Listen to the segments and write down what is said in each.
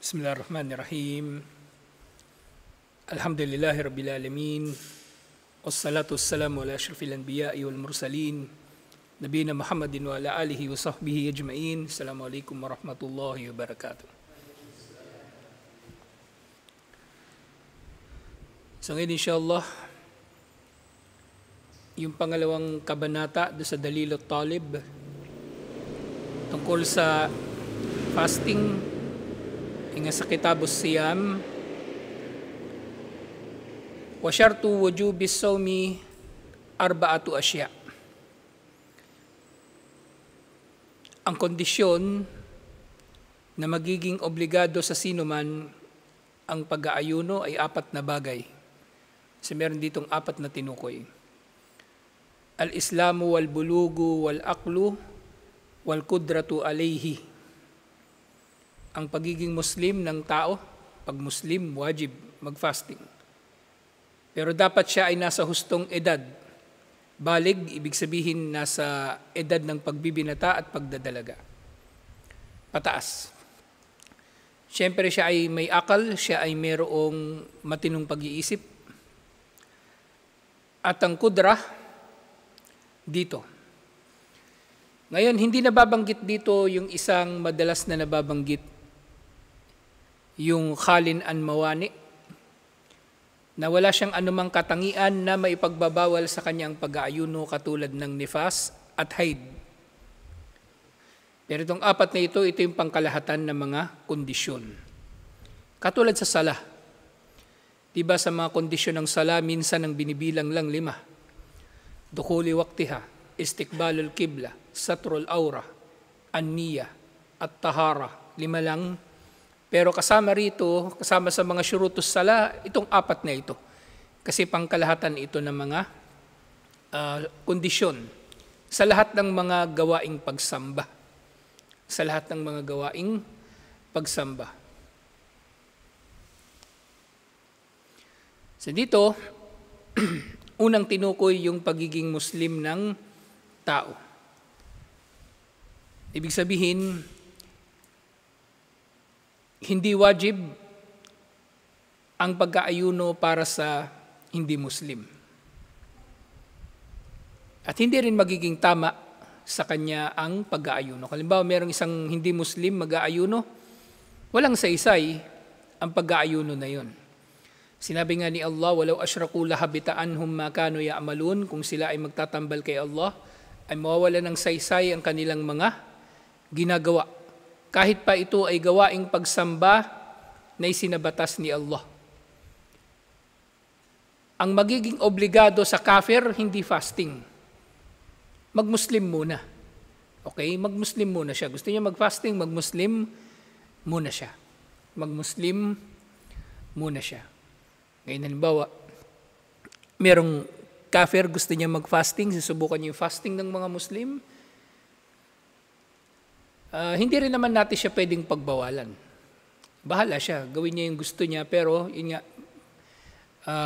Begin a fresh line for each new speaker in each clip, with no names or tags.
Bismillahirrahmanirrahim. Alhamdulillahi Rabbil Alamin. Wassalatu wassalamu ala ashrafil anbiya'i wal mursalin. Nabiyina Muhammadin wa ala alihi wa sahbihi ajma'in. Assalamualaikum warahmatullahi wabarakatuh. So ngayon insyaAllah, yung pangalawang kabanata do sa Dalil at-Talib tungkol sa fasting inga sa Kitabus Siyam. Wa syartu wujubis sawmi arba'atu asya. Ang kondisyon na magiging obligado sa sinuman ang pag-aayuno ay apat na bagay. Kasi meron ditong apat na tinukoy. Al-Islamu wal-bulugu wal-aqlu wal-kudratu alayhi. Ang pagiging Muslim ng tao, pag Muslim, wajib mag-fasting. Pero dapat siya ay nasa hustong edad. Balig, ibig sabihin nasa edad ng pagbibinata at pagdadalaga. Pataas. Siyempre siya ay may akal, siya ay mayroong matinong pag-iisip. At ang kudra, dito. Ngayon, hindi nababanggit dito yung isang madalas na nababanggit, yung khalin an mawani, na wala siyang anumang katangian na maipagbabawal sa kanyang pag-aayuno katulad ng nifas at haid. Pero itong apat na ito yung pangkalahatan ng mga kondisyon. Katulad sa sala. Diba sa mga kondisyon ng sala, minsan ang binibilang lang 5. Dukhuli waqtiha, istiqbalul qibla, satrul aura, an-niyya, at tahara. 5 lang. Pero kasama rito, kasama sa mga syurutus sala, itong 4 na ito. Kasi pangkalahatan ito ng mga kondisyon sa lahat ng mga gawaing pagsamba. Sa lahat ng mga gawaing pagsamba. So dito, unang tinukoy yung pagiging Muslim ng tao. Ibig sabihin, hindi wajib ang pag-aayuno para sa hindi Muslim. At hindi rin magiging tama sa kanya ang pag-aayuno. Halimbawa, mayroong isang hindi Muslim mag-aayuno, walang saysay ang pag-aayuno na yon. Sinabi nga ni Allah, "Walau asyraku lahabita anhum ma kanu ya'malun." Kung sila ay magtatambal kay Allah, ay mawawala ng saysay ang kanilang mga ginagawa. Kahit pa ito ay gawaing pagsamba na isinabatas ni Allah. Ang magiging obligado sa kafir, hindi fasting. Mag-Muslim muna. Okay? Mag-Muslim muna siya. Gusto niya mag-fasting, mag-Muslim muna siya. Mag-Muslim muna siya. Ngayon, halimbawa, merong kafir gusto niya mag-fasting, susubukan niya yung fasting ng mga Muslim. Hindi rin naman natin siya pwedeng pagbawalan. Bahala siya, gawin niya yung gusto niya, pero yun nga,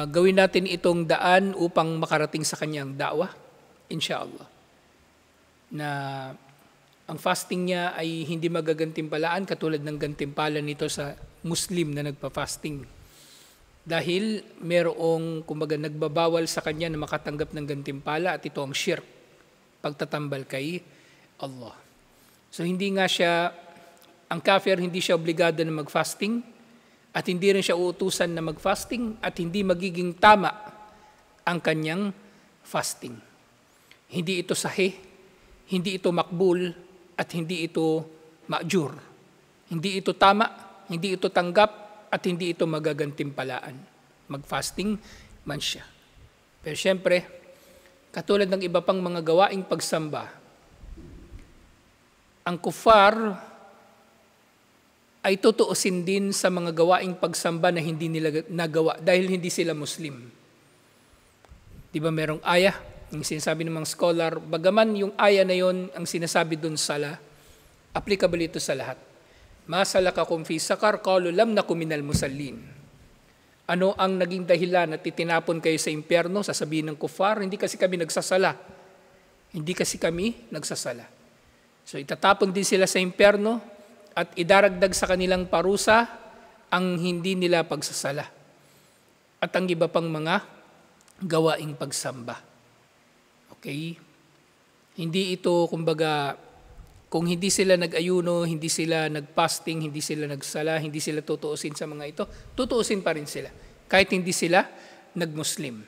gawin natin itong daan upang makarating sa kanyang da'wah, insyaAllah. Na ang fasting niya ay hindi magagantimpalaan katulad ng gantimpala nito sa Muslim na nagpa-fasting. Dahil merong, kumbaga, nagbabawal sa kanya na makatanggap ng gantimpala at ito ang shirk, pagtatambal kay Allah. So hindi nga siya, ang kafir hindi siya obligado na mag-fasting at hindi rin siya uutusan na mag-fasting at hindi magiging tama ang kanyang fasting. Hindi ito sahih, hindi ito makbul at hindi ito ma'jur. Hindi ito tama, hindi ito tanggap at hindi ito magagantimpalaan. Mag-fasting man siya. Pero syempre, katulad ng iba pang mga gawaing pagsamba, ang kufar ay tutuusin din sa mga gawaing pagsamba na hindi nila nagawa dahil hindi sila Muslim. Di ba merong ayah, yung sinasabi ng mga scholar, bagaman yung ayah na yon ang sinasabi dun sala, applicable ito sa lahat. Ma salakakum fi sakar qalu lam nakum minal musallin. Ano ang naging dahilan at itinapon kayo sa impyerno? Sasabihin ng kufar, hindi kasi kami nagsasala. Hindi kasi kami nagsasala. So itatapon din sila sa impyerno at idaragdag sa kanilang parusa ang hindi nila pagsasala at ang iba pang mga gawaing pagsamba. Okay? Hindi ito, kumbaga, kung hindi sila nag-ayuno, hindi sila nag-fasting, hindi sila nagsala, hindi sila tutuusin sa mga ito, tutuusin pa rin sila. Kahit hindi sila nag-Muslim.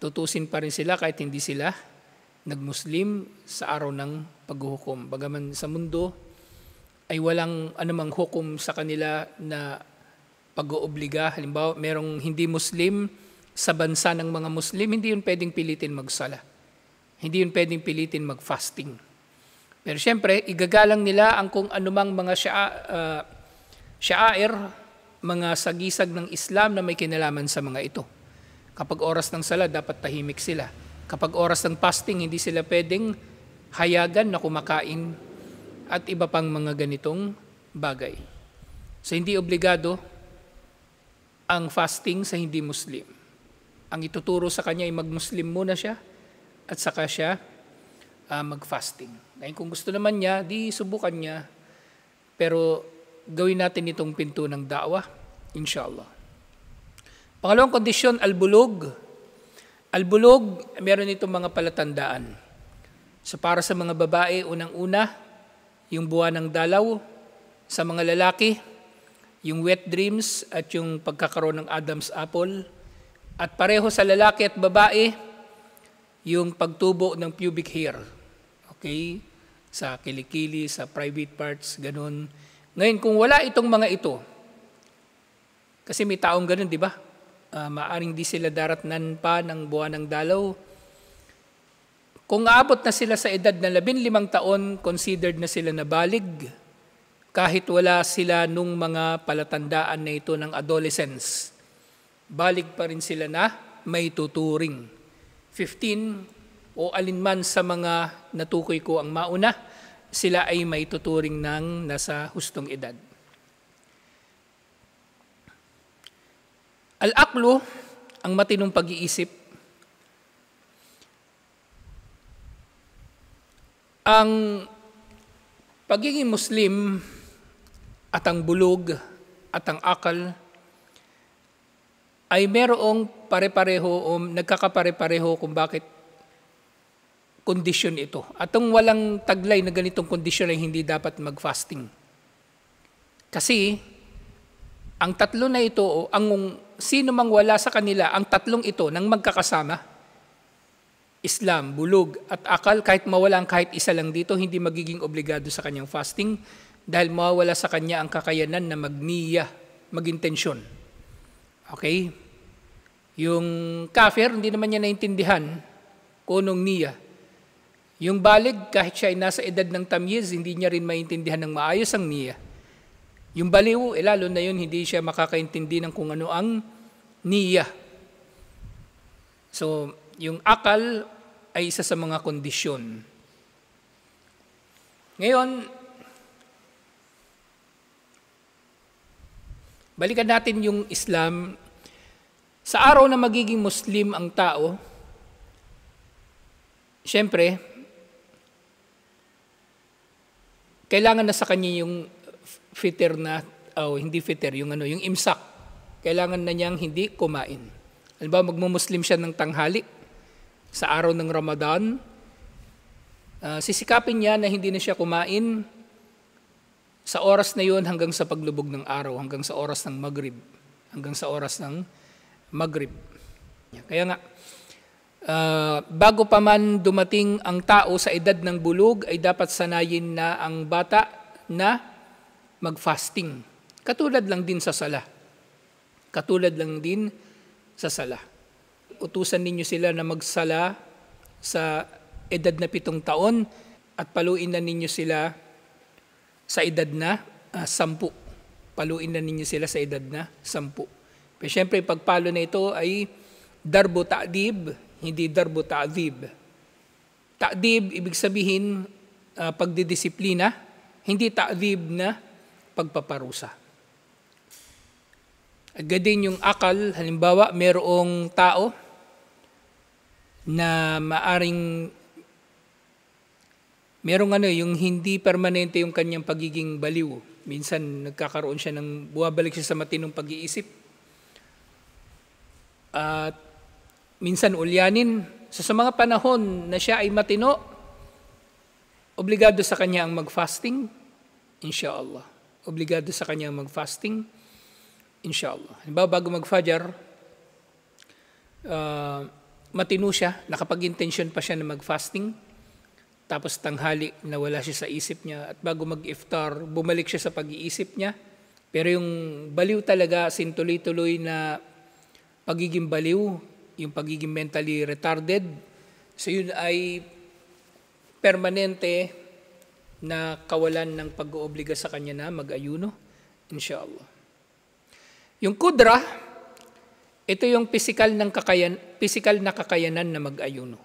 Tutuusin pa rin sila kahit hindi sila nag-Muslim sa araw ng paghuhukom. Bagaman sa mundo ay walang anumang hukom sa kanila na pag-oobliga. Halimbawa, merong hindi Muslim sa bansa ng mga Muslim, hindi yun pwedeng pilitin magsala. Hindi yun pwedeng pilitin mag-fasting. Pero siyempre, igagalang nila ang kung anumang mga sha'air, mga sagisag ng Islam na may kinalaman sa mga ito. Kapag oras ng sala, dapat tahimik sila. Kapag oras ng fasting, hindi sila pwedeng hayagan na kumakain at iba pang mga ganitong bagay. So hindi obligado ang fasting sa hindi Muslim. Ang ituturo sa kanya ay mag-Muslim muna siya at saka siya mag-fasting. Ngayon kung gusto naman niya, di subukan niya. Pero gawin natin itong pinto ng da'wah, inshallah. Pangalawang kondisyon, al-bulug. Al-bulug, meron itong mga palatandaan. So para sa mga babae, unang-una, yung buwan ng dalaw. Sa mga lalaki, yung wet dreams at yung pagkakaroon ng Adam's apple. At pareho sa lalaki at babae, yung pagtubo ng pubic hair. Okay? Sa kilikili, sa private parts, ganun. Ngayon, kung wala itong mga ito, kasi may taong ganun, di ba? Maaring di sila daratnan pa ng buwan ng dalaw. Kung aabot na sila sa edad na 15 taon, considered na sila na balig, kahit wala sila nung mga palatandaan na ito ng adolescence. Balig pa rin sila na may tuturing. 15 o alinman sa mga natukoy ko ang mauna, sila ay may tuturing ng nasa hustong edad. Al-aqlu, ang matinong pag-iisip. Ang pagiging Muslim at ang bulog at ang akal ay merong pare-pareho o nagkakapare-pareho kung bakit kondisyon ito. At ang walang taglay na ganitong kondisyon ay hindi dapat mag-fasting. Kasi ang tatlo na ito, o ang sino mang wala sa kanila, ang tatlong ito nang magkakasama, Islam, bulog at akal, kahit mawalan kahit isa lang dito, hindi magiging obligado sa kanyang fasting dahil mawawala sa kanya ang kakayanan na magniya, magintensyon. Okay? Yung kafir, hindi naman niya naintindihan kung anong niya. Yung balig, kahit siya ay nasa edad ng tamyiz, hindi niya rin maintindihan ng maayos ang niya. Yung baliw, lalo na yun, hindi siya makakaintindi ng kung ano ang niya. So, yung akal ay isa sa mga kondisyon. Ngayon, balikan natin yung Islam. Sa araw na magiging Muslim ang tao, siyempre, kailangan na sa kanya yung fitr na, hindi fitr, yung imsak. Kailangan na niyang hindi kumain. Halimbawa, magmumuslim siya ng tanghali sa araw ng Ramadan. Sisikapin niya na hindi na siya kumain sa oras na yun hanggang sa paglubog ng araw, hanggang sa oras ng Maghrib. Hanggang sa oras ng Maghrib. Kaya nga, bago pa man dumating ang tao sa edad ng bulog, ay dapat sanayin na ang bata na mag-fasting. Katulad lang din sa sala. Katulad lang din sa sala. Utusan ninyo sila na magsala sa edad na 7 taon at paluin na ninyo sila sa edad na 10. Paluin na ninyo sila sa edad na 10. Pero syempre, pagpalo na ito ay darbo ta'dib, hindi darbo ta'dib. Ta'dib, ibig sabihin, pagdidisiplina, hindi ta'dib na pagpaparusa. Agad din yung akal, halimbawa, merong tao na merong yung hindi permanente yung kanyang pagiging baliw. Minsan nagkakaroon siya buwabalik siya sa matinong pag-iisip. At minsan ulyanin. So sa mga panahon na siya ay matino, obligado sa kanya ang mag-fasting, inshallah. Obligado sa kanya ang mag-fasting, inshallah. Halimbawa, bago mag-Fajr, matino siya, nakapag-intention pa siya na mag-fasting, tapos tanghali, nawala siya sa isip niya, at bago mag-iftar, bumalik siya sa pag-iisip niya. Pero yung baliw talaga, sintuloy-tuloy na pagiging baliw, yung pagiging mentally retarded, so yun ay permanente na kawalan ng pag-oobliga sa kanya na mag-ayuno, inshallah. Yung kudra, ito yung physical na kakayanan na mag-ayuno.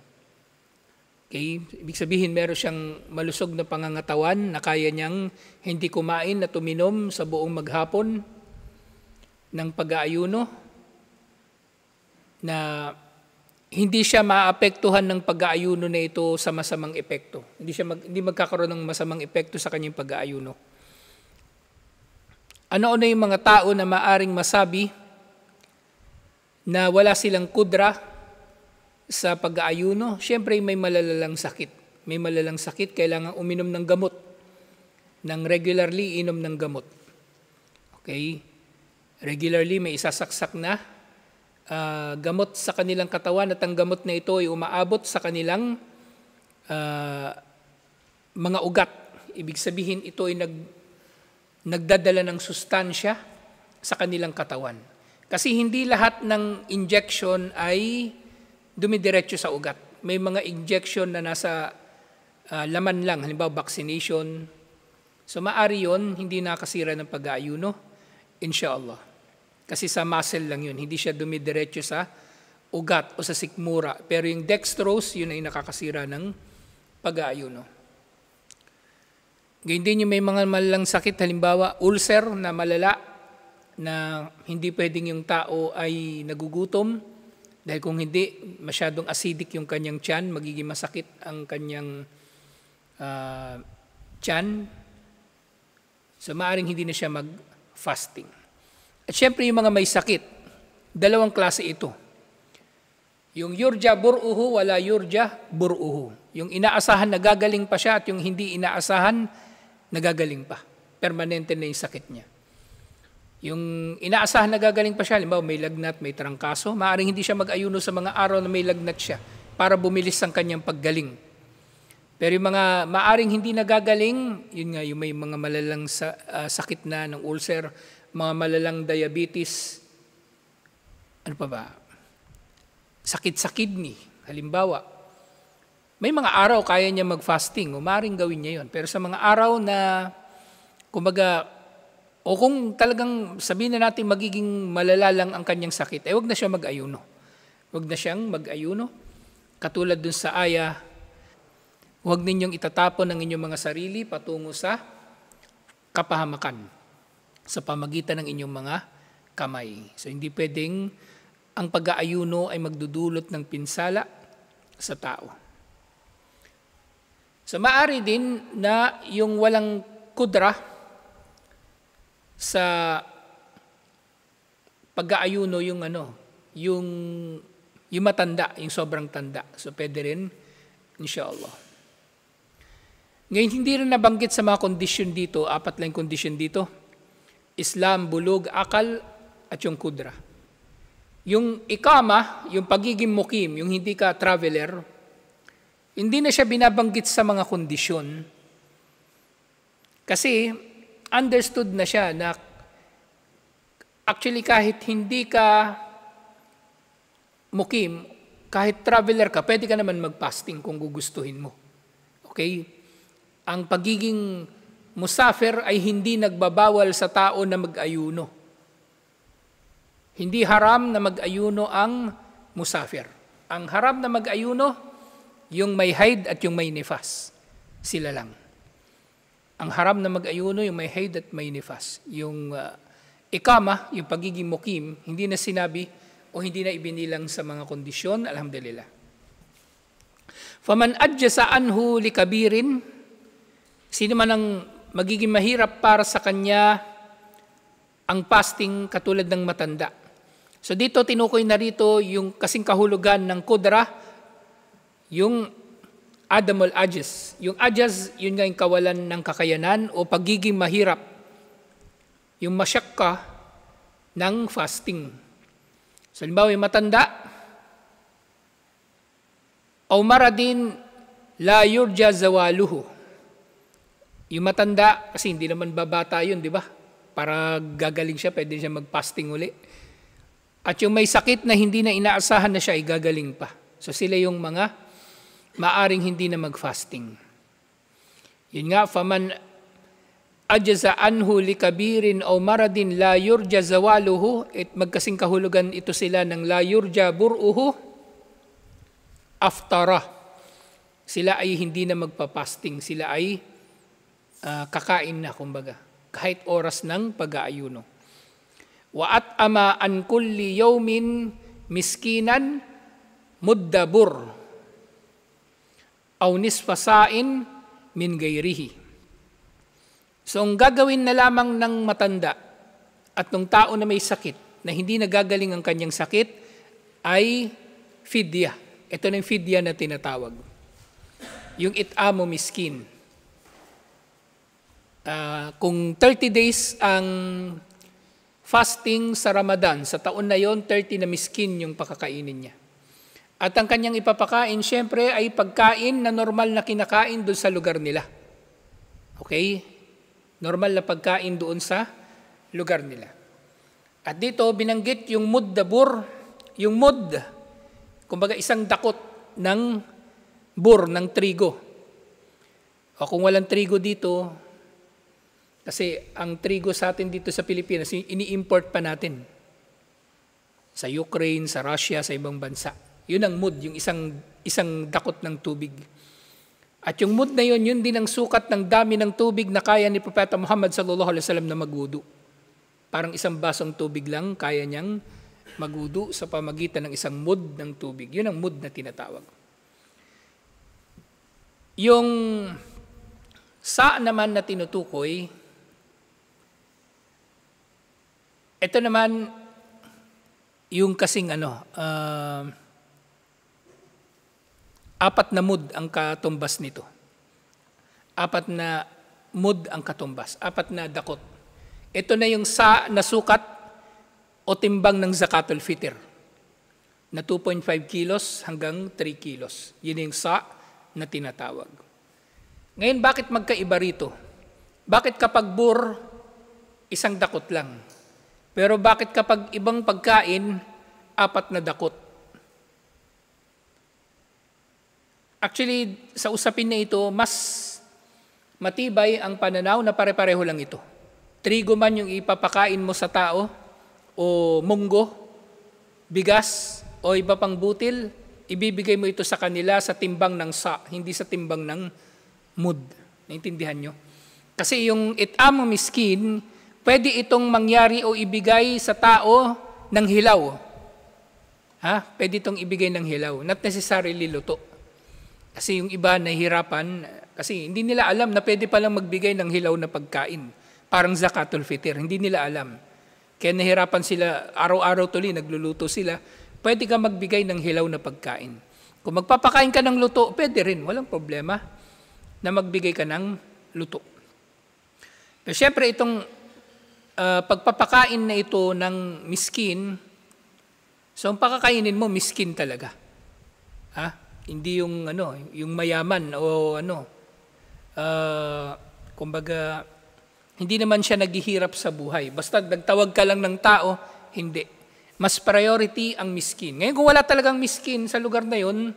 Okay? Ibig sabihin, meron siyang malusog na pangangatawan na kaya niyang hindi kumain at uminom sa buong maghapon ng pag-aayuno, na hindi siya maapektuhan ng pag-aayuno na ito sa masamang epekto. Hindi magkakaroon ng masamang epekto sa kanyang pag-aayuno. Ano-ano yung mga tao na maaring masabi na wala silang kudra sa pag-aayuno? Siyempre may malalalang sakit. May malalang sakit, kailangan uminom ng gamot. Regularly inom ng gamot. Okay? Regularly may isasaksak na gamot sa kanilang katawan, at ang gamot na ito ay umaabot sa kanilang mga ugat. Ibig sabihin, ito ay nagdadala ng sustansya sa kanilang katawan. Kasi hindi lahat ng injection ay dumidiretso sa ugat. May mga injection na nasa laman lang, halimbawa vaccination. So maari yun, hindi nakasira ng pag-aayuno, inshallah. Kasi sa muscle lang yun, hindi siya dumidiretso sa ugat o sa sikmura. Pero yung dextrose, yun ay nakakasira ng pag-aayuno. Ganyan din yung may mga malalang sakit, halimbawa ulcer na malala, na hindi pwedeng yung tao ay nagugutom, dahil kung hindi, masyadong acidic yung kanyang tiyan, magiging masakit ang kanyang tiyan. So maaring hindi na siya mag-fasting. At syempre yung mga may sakit, dalawang klase ito. Yung yurja bur'uhu, wala yurja bur'uhu. Yung inaasahan nagagaling pa siya, at yung hindi inaasahan nagagaling pa. Permanente na yung sakit niya. Yung inaasahan nagagaling pa siya, halimbawa may lagnat, may trangkaso, maaaring hindi siya mag-ayuno sa mga araw na may lagnat siya para bumilis ang kanyang paggaling. Pero yung mga maaaring hindi nagagaling, yun nga, yung may mga malalang sakit na ng ulcer, mga malalang diabetes, ano pa ba? Sakit sa kidney, halimbawa. May mga araw kaya niya mag-fasting, o maaaring gawin niya yun. Pero sa mga araw na, kumbaga, o kung talagang sabihin na natin magiging malala lang ang kanyang sakit, wag na siya mag-ayuno. Wag na siyang mag-ayuno. Katulad dun sa aya, huwag ninyong itatapon ang inyong mga sarili patungo sa kapahamakan sa pamagitan ng inyong mga kamay. So hindi pwedeng ang pag-aayuno ay magdudulot ng pinsala sa tao. So maaari din na yung walang kudra sa pag-aayuno, yung matanda, yung sobrang tanda. So pwede rin, inshallah. Ngayon, hindi rin nabanggit sa mga kondisyon dito, 4 lang kondisyon dito: Islam, bulog, akal, at yung kudra. Yung ikama, yung pagiging mukim, yung hindi ka traveler, hindi na siya binabanggit sa mga kondisyon. Kasi understood na siya na actually kahit hindi ka mukim, kahit traveler ka, pwede ka naman mag-fasting kung gugustuhin mo. Okay? Ang pagiging musafir ay hindi nagbabawal sa tao na mag-ayuno. Hindi haram na mag-ayuno ang musafir. Ang haram na mag-ayuno, yung may haid at yung may nifas. Sila lang. Ang haram na mag-ayuno, yung may haid at may nifas. Yung ikama, yung pagiging mukim, hindi na sinabi o hindi na ibinilang sa mga kondisyon, alhamdulillah. Faman adjasa anhu likabirin, sino man ang magiging mahirap para sa kanya ang fasting katulad ng matanda. So dito tinukoy na rito yung kasing kahulugan ng kudra, yung adamul ajaz. Yung ajaz, yun nga yung kawalan ng kakayanan o pagiging mahirap. Yung masyakka ng fasting. So halimbawa yung matanda, o maradin la yurja zawaluhu. Yung matanda, kasi hindi naman babata yun, di ba? Para gagaling siya, pwede siya mag-fasting uli. At yung may sakit na hindi na inaasahan na siya ay gagaling pa. So sila yung mga maaring hindi na mag-fasting. Yun nga, faman ajaza anhu likabirin o maradin la yurja zawaluhu, at magkasing kahulugan ito sila ng la yurja bur'uhu, aftara. Sila ay hindi na magpa-fasting, sila ay kakain na, kumbaga, kahit oras ng pag-aayuno. Wa at'ama an kulli yawmin miskinan muddabur aw nisfa sa'in min gayrihi. So ang gagawin na lamang ng matanda at ng tao na may sakit na hindi nagagaling ang kanyang sakit ay fidya. Ito na yung fidya na tinatawag. Yung it'amu miskin. Kung 30 days ang fasting sa Ramadan, sa taon na yon 30 na miskin yung pakakainin niya. At ang kanyang ipapakain, syempre, ay pagkain na normal na kinakain doon sa lugar nila. Okay? Normal na pagkain doon sa lugar nila. At dito, binanggit yung muddabur, yung mud, kumbaga isang dakot ng bur, ng trigo. O kung walang trigo dito, kasi ang trigo sa atin dito sa Pilipinas, ini-import pa natin. Sa Ukraine, sa Russia, sa ibang bansa. Yun ang mud, yung isang dakot ng tubig. At yung mud na yun, yun din ang sukat ng dami ng tubig na kaya ni Propeta Muhammad sallallahu alaihi wasallam na magwudu. Parang isang basong tubig lang kaya niyang magwudu sa pamagitan ng isang mud ng tubig. Yun ang mud na tinatawag. Yung sa naman na tinutukoy, ito naman yung kasing apat na mud ang katumbas nito. Apat na mud ang katumbas. Apat na dakot. Ito na yung sa na sukat o timbang ng zakatul fitr na 2.5 kilos hanggang 3 kilos. Yun yung sa na tinatawag. Ngayon, bakit magkaiba rito? Bakit kapag bur, isang dakot lang? Pero bakit kapag ibang pagkain, apat na dakot? Actually, sa usapin na ito, mas matibay ang pananaw na pare-pareho lang ito. Trigo man yung ipapakain mo sa tao, o munggo, bigas, o iba pang butil, ibibigay mo ito sa kanila sa timbang ng sa, hindi sa timbang ng mud. Naintindihan nyo? Kasi yung it'am miskin, pwede itong mangyari o ibigay sa tao ng hilaw. Pwede itong ibigay ng hilaw. Not necessarily luto. Kasi yung iba nahihirapan, kasi hindi nila alam na pwede palang magbigay ng hilaw na pagkain. Parang zakatul fitr, hindi nila alam. Kaya nahihirapan sila, araw-araw tuloy, nagluluto sila. Pwede ka magbigay ng hilaw na pagkain. Kung magpapakain ka ng luto, pwede rin, walang problema na magbigay ka ng luto. Pero syempre itong pagpapakain na ito ng miskin, so ang pakakainin mo, miskin talaga. Hindi yung yung mayaman o kumbaga hindi naman siya naghihirap sa buhay. Basta nagtawag ka lang ng tao, hindi. Mas priority ang miskin. Ngayon kung wala talagang miskin sa lugar na yun,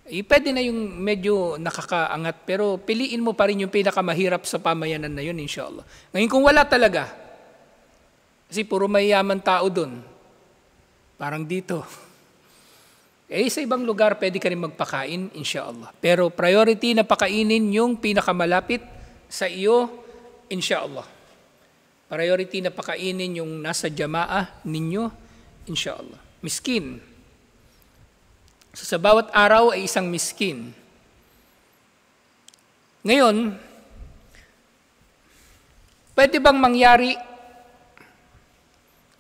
pwede na yung medyo nakakaangat, pero piliin mo pa rin yung pinakamahirap sa pamayanan na yun, inshallah. Ngayon kung wala talaga, kasi puro mayaman tao dun, parang dito, sa ibang lugar pwede ka rin magpakain, inshallah. Pero priority na pakainin yung pinakamalapit sa iyo, inshallah. Priority na pakainin yung nasa jamaah ninyo, inshallah. Miskin. So, sa bawat araw ay isang miskin. Ngayon, Pwede bang mangyari,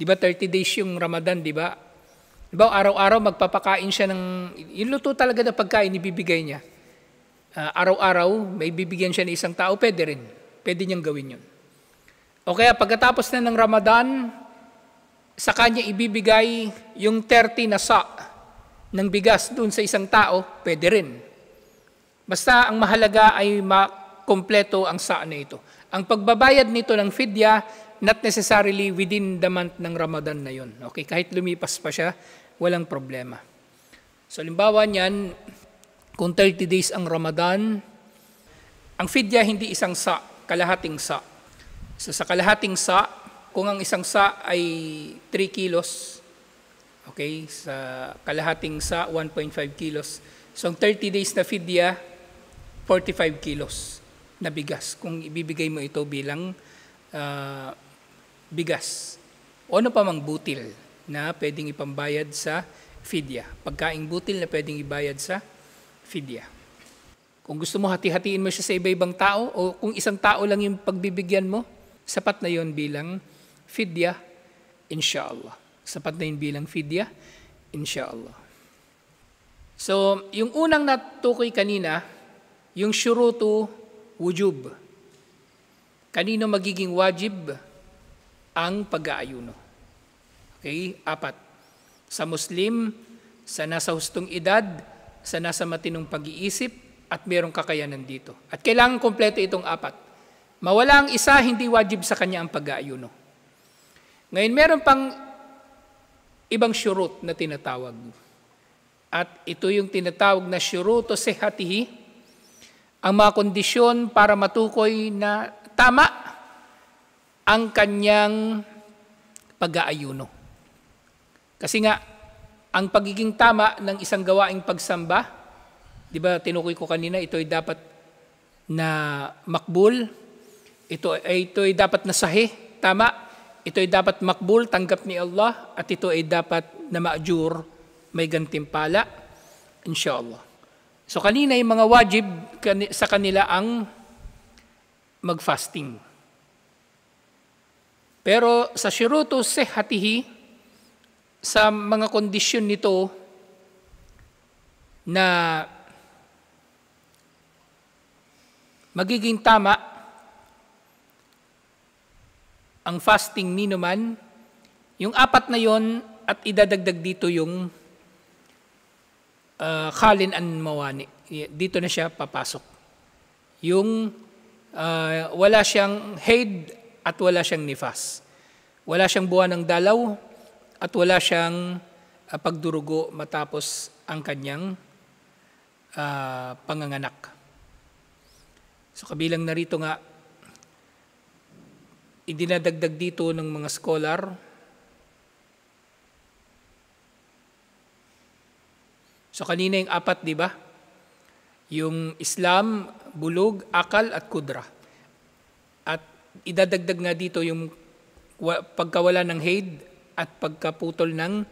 di ba 30 days yung Ramadan, di ba? Di ba araw-araw magpapakain siya ng, yung luto talaga na pagkain, ibibigay niya. Araw-araw, may bibigyan siya ng isang tao, pwede rin. Pwede niyang gawin yun. O kaya pagkatapos na ng Ramadan, sa kanya ibibigay yung 30 na sa ng bigas dun sa isang tao, pwede rin. Basta ang mahalaga ay makompleto ang sa na ito. Ang pagbabayad nito ng fidya, not necessarily within the month ng Ramadan na yun. Okay, kahit lumipas pa siya, walang problema. So, halimbawa niyan, kung 30 days ang Ramadan, ang fidya hindi isang sa, kalahating sa. So, sa kalahating sa, kung ang isang sa ay 3 kilos, okay, sa kalahating sa, 1.5 kilos. So, ang 30 days na fidya, 45 kilos na bigas kung ibibigay mo ito bilang bigas o ano pa mang butil na pwedeng ipambayad sa fidya. Pagkaing butil na pwedeng ibayad sa fidya. Kung gusto mo hati-hatiin mo siya sa iba-ibang tao o kung isang tao lang yung pagbibigyan mo, sapat na yon bilang fidya, inshallah. Sapat na yun bilang fidya, inshallah. So, yung unang natukoy kanina, yung syurutu wujub. Kanino magiging wajib ang pag-aayuno? Okay, 4. Sa Muslim, sa nasa hustong edad, sa nasa matinong pag-iisip, at mayroong kakayanan dito. At kailangan kompleto itong 4. Mawala ang isa, hindi wajib sa kanya ang pag-aayuno. Ngayon, meron pang ibang syurut na tinatawag. At ito yung tinatawag na syurutu sihatihi, ang mga kondisyon para matukoy na tama ang kanyang pag-aayuno. Kasi nga, ang pagiging tama ng isang gawaing pagsamba, di ba tinukoy ko kanina, ito ay dapat na makbul, ito ay dapat na sahih, tama, ito ay dapat makbul, tanggap ni Allah, at ito ay dapat na maajur, may gantimpala, inshallah. So kanina yung mga wajib sa kanila ang mag-fasting. Pero sa syurutu sihatihi, sa mga kondisyon nito na magiging tama ang fasting ni naman, yung 4 na yon at idadagdag dito yung khalin an mawani. Dito na siya papasok. Yung wala siyang haid at wala siyang nifas. Wala siyang buwan ng dalaw at wala siyang pagdurugo matapos ang kanyang panganganak. So kabilang narito nga, idinadagdag dito ng mga scholar, so kanina yung 4, di ba? Yung Islam, bulug, akal, at kudra. At idadagdag nga dito yung pagkawala ng haid at pagkaputol ng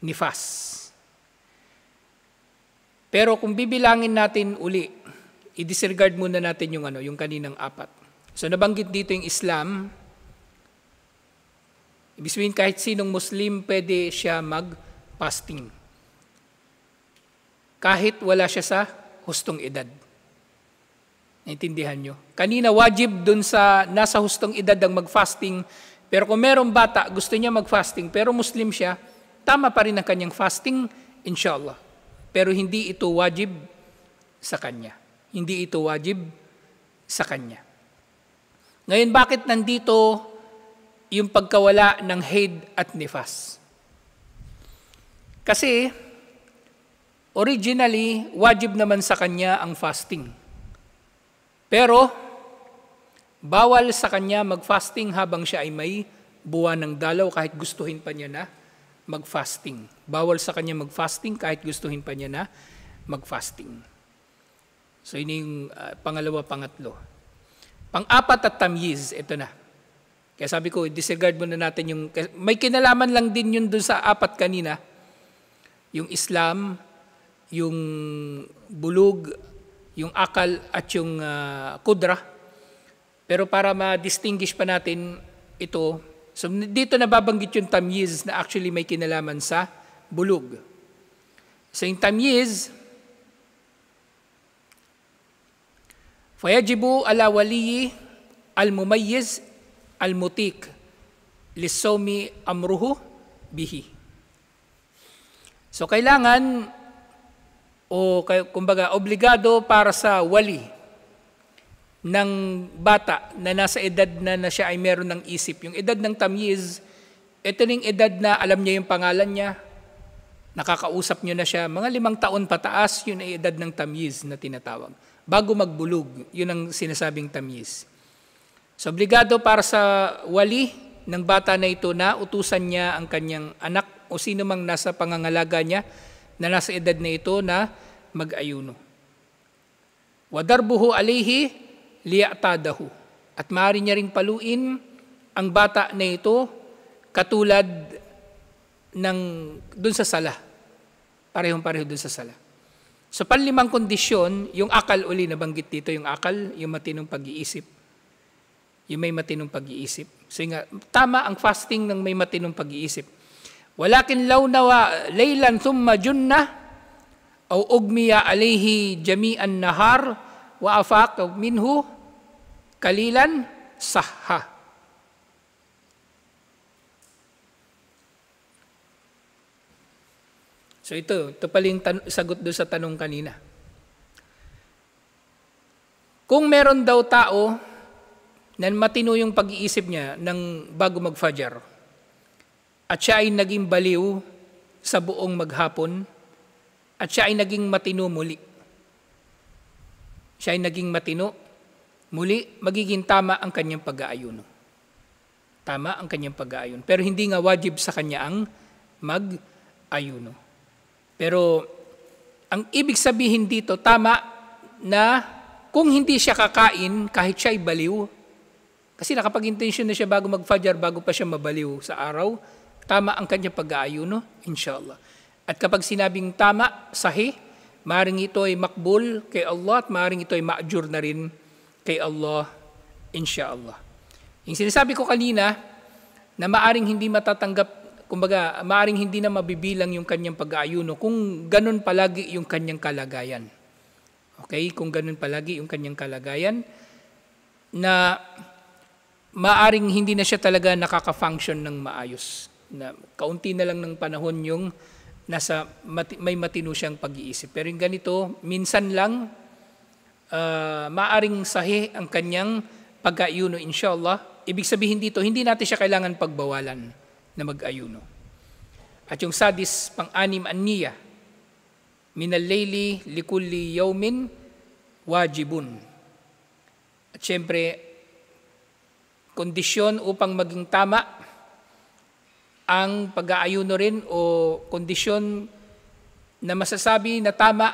nifas. Pero kung bibilangin natin uli, i-disregard muna natin yung kaninang 4. So nabanggit dito yung Islam. Ibig sabihin kahit sinong Muslim pwede siya mag-fasting. Kahit wala siya sa hustong edad. Naintindihan nyo? Kanina wajib dun sa nasa hustong edad ang mag-fasting, pero kung merong bata gusto niya mag-fasting, pero Muslim siya, tama pa rin ang kanyang fasting, inshallah. Pero hindi ito wajib sa kanya. Hindi ito wajib sa kanya. Ngayon, bakit nandito yung pagkawala ng haid at nifas? Kasi, originally, wajib naman sa kanya ang fasting. Pero, bawal sa kanya mag-fasting habang siya ay may buwan ng dalaw kahit gustuhin pa niya na mag-fasting. Bawal sa kanya mag-fasting kahit gustuhin pa niya na mag-fasting. So, yun yung pangalawa, pangatlo. Pang-4 at tamyiz, ito na. Kaya sabi ko, disregard muna natin yung, may kinalaman lang din yun dun sa 4 kanina. Yung Islam, yung bulug, yung akal at yung kudra. Pero para ma-distinguish pa natin ito, so dito nababanggit yung tamyiz na actually may kinalaman sa bulug. So yung tamyiz, fayajibu ala waliyi al-mumayyiz al-mutik lisawmi amruhu bihi. So kailangan kumbaga obligado para sa wali ng bata na nasa edad na siya ay meron ng isip. Yung edad ng tamyiz, ito yung edad na alam niya yung pangalan niya, nakakausap niyo na siya, mga 5 taon pataas, yun ay edad ng tamyiz na tinatawag. Bago magbulug, yun ang sinasabing tamyiz. So obligado para sa wali ng bata na ito na utusan niya ang kanyang anak o sino mang nasa pangangalaga niya na nasa edad na ito na mag-ayuno. Wadarbuhu alayhi liya'tadahu. At maaari niya ring paluin ang bata na ito katulad ng dun sa sala. Parehong-pareho dun sa sala. So panlimang kondisyon, yung akal uli nabanggit dito, yung akal, yung matinong pag-iisip. Yung may matinong pag-iisip. So nga, tama ang fasting ng may matinong pag-iisip. Walakin law nawa laylan thumma junna aw ugmiya alayhi jami'an nahar wa afaq minhu kalilan sahha. So ito pala yung sagot doon sa tanong kanina. Kung meron daw tao na matino yung pag-iisip niya ng bago mag-fajr at siya ay naging baliw sa buong maghapon at siya ay naging matino muli. Siya ay naging matino muli, magiging tama ang kanyang pag-aayuno. Tama ang kanyang pag-aayuno. Pero hindi nga wajib sa kanya ang mag-ayuno. Pero ang ibig sabihin dito, tama na kung hindi siya kakain kahit siya ay baliw, kasi nakapag-intention na siya bago mag-fajr, bago pa siya mabaliw sa araw, tama ang kanyang pag-aayuno, inshallah. At kapag sinabing tama, sahih, maaaring ito ay makbul kay Allah at maaaring ito ay ma'jur na rin kay Allah, inshallah. Yung sinasabi ko kanina, na maaaring hindi matatanggap, kumbaga, maaaring hindi na mabibilang yung kanyang pag-aayuno kung ganun palagi yung kanyang kalagayan. Okay? Kung ganun palagi yung kanyang kalagayan, na maaaring hindi na siya talaga nakaka-function ng maayos. Na kaunti na lang ng panahon yung may matino siyang pag-iisip. Pero yung ganito, minsan lang, maaaring sahih ang kanyang pag-ayuno, inshallah. Ibig sabihin dito, hindi natin siya kailangan pagbawalan na mag-ayuno. At yung sadis, pang-anim an-niyah, minal layli likulli yawmin wajibun. At syempre, kondisyon upang maging tama ang pag-aayuno rin o kondisyon na masasabi na tama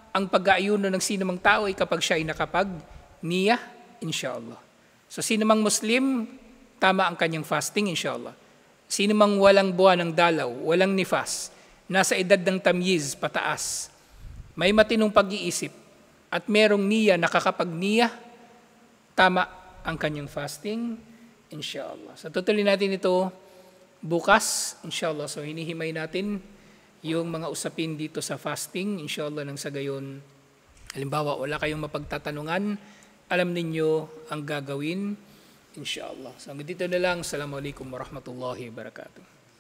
ang pag-aayuno ng sinumang tao ay kapag siya ay nakapag-niyah, inshallah. So sinumang Muslim, tama ang kanyang fasting, inshallah. Sinumang walang buwan ng dalaw, walang nifas, nasa edad ng tamyiz, pataas, may matinong pag-iisip, at merong niyah, nakakapag-niyah, tama ang kanyang fasting, inshallah. So tutuloy natin ito bukas, inshallah. So hinihimay natin yung mga usapin dito sa fasting, inshallah, nang sa gayon, halimbawa, wala kayong mapagtatanungan, alam ninyo ang gagawin, inshallah. So hanggang dito na lang. Assalamualaikum warahmatullahi wabarakatuh.